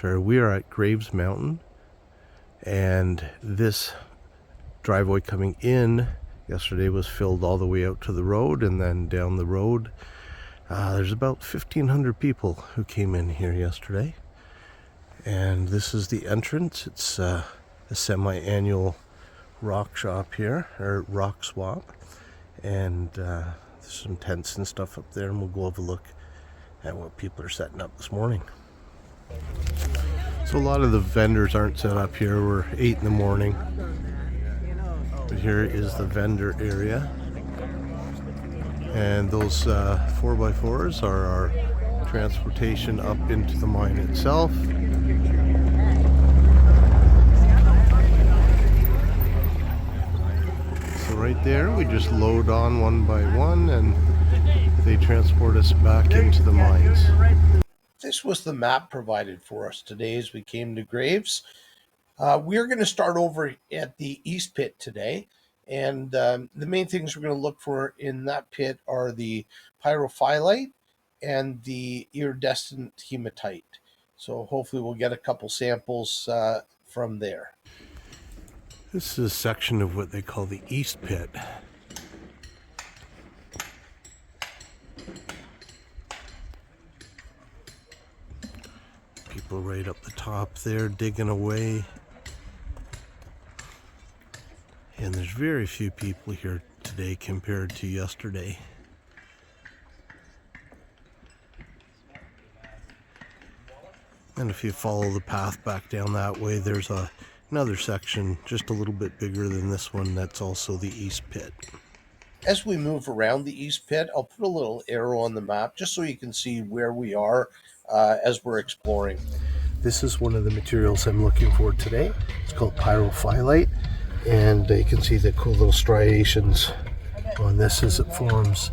So we are at Graves Mountain, and this driveway coming in yesterday was filled all the way out to the road, and then down the road. There's about 1,500 people who came in here yesterday. And this is the entrance. It's a semi-annual rock shop here, or rock swap. And there's some tents and stuff up there, and we'll go have a look at what people are setting up this morning. So a lot of the vendors aren't set up here. We're 8 in the morning. But here is the vendor area. And those 4x4s are our transportation up into the mine itself. So right there, we just load on one by one and they transport us back into the mines. This was the map provided for us today as we came to Graves. We're going to start over at the East Pit today. And the main things we're going to look for in that pit are the pyrophyllite and the iridescent hematite. So hopefully we'll get a couple samples from there. This is a section of what they call the East Pit. People right up the top there digging away. And there's very few people here today compared to yesterday. And if you follow the path back down that way, there's another section just a little bit bigger than this one that's also the East Pit. As we move around the East Pit, I'll put a little arrow on the map just so you can see where we are as we're exploring. This is one of the materials I'm looking for today. It's called pyrophyllite, and you can see the cool little striations on this as it forms.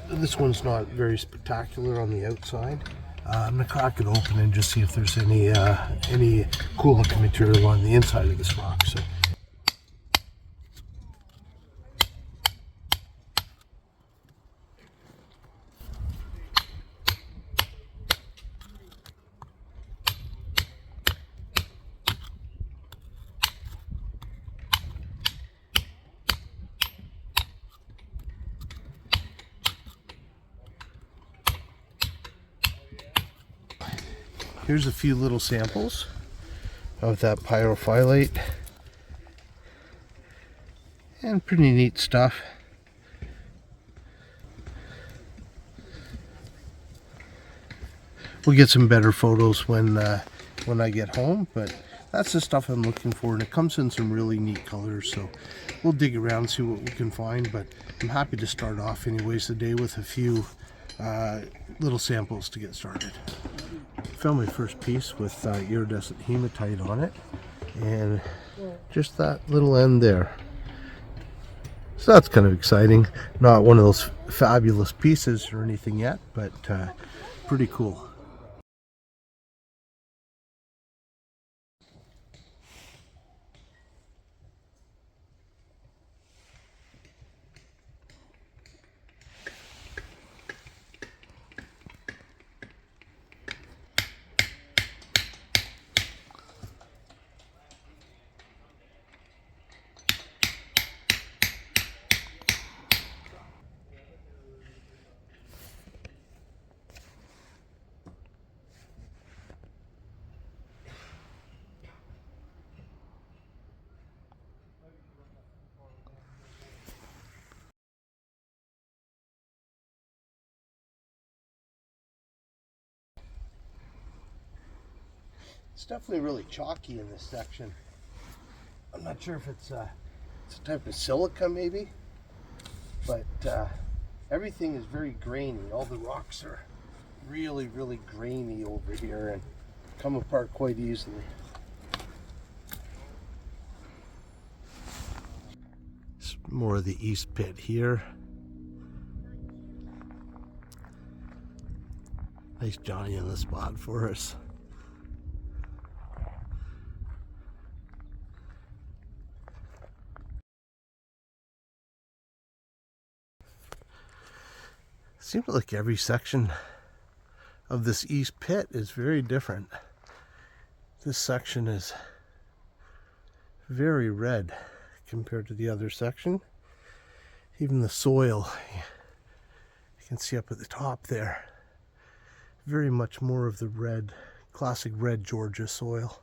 This one's not very spectacular on the outside. I'm going to crack it open and just see if there's any cool looking material on the inside of this rock. So. Here's a few little samples of that pyrophyllite, and pretty neat stuff. We'll get some better photos when I get home, but that's the stuff I'm looking for, and it comes in some really neat colors, so we'll dig around, see what we can find. But I'm happy to start off anyways today with a few little samples to get started. Found my first piece with iridescent hematite on it, and just that little end there. So that's kind of exciting. Not one of those fabulous pieces or anything yet, but pretty cool. It's definitely really chalky in this section. I'm not sure if it's a type of silica maybe, but everything is very grainy. All the rocks are really, really grainy over here and come apart quite easily. It's more of the East Pit here. Nice Johnny on the spot for us. Seems like every section of this east pit is very different. This section is very red compared to the other section. Even the soil, you can see up at the top there, very much more of the red, classic red Georgia soil.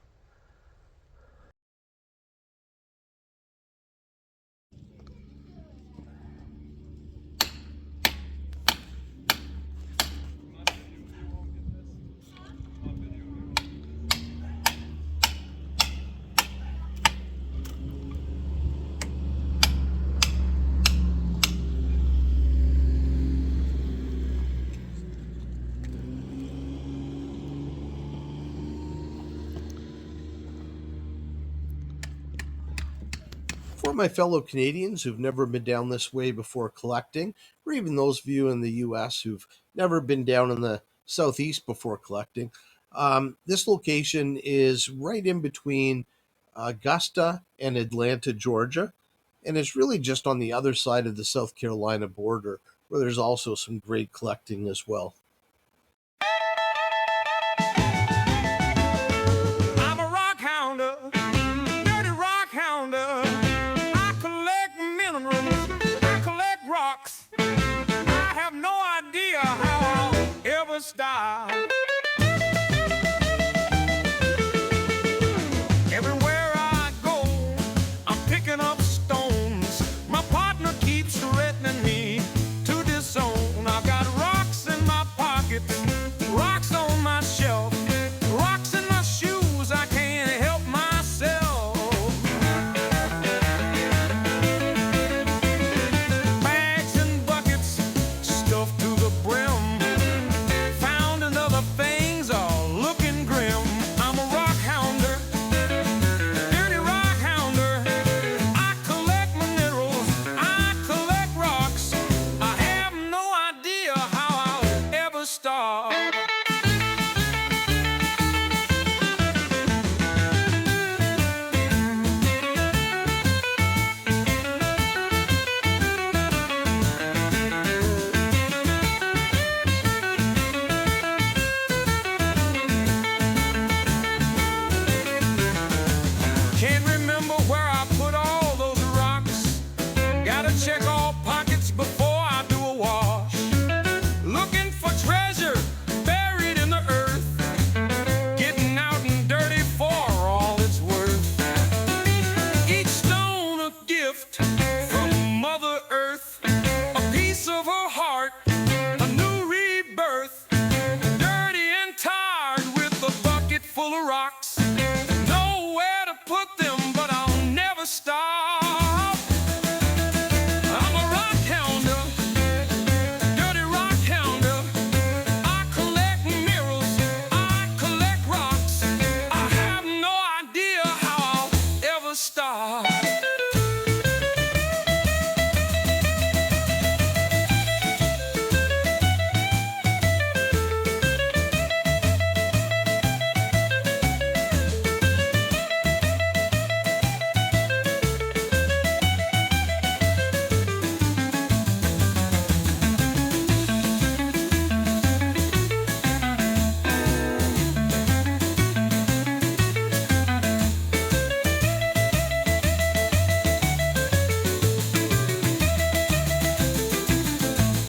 For my fellow Canadians who've never been down this way before collecting, or even those of you in the US who've never been down in the southeast before collecting, this location is right in between Augusta and Atlanta, Georgia, and it's really just on the other side of the South Carolina border, where there's also some great collecting as well. I'm a rock hounder, dirty rock hounder. I collect minerals, I collect rocks. I have no idea how I'll ever stop.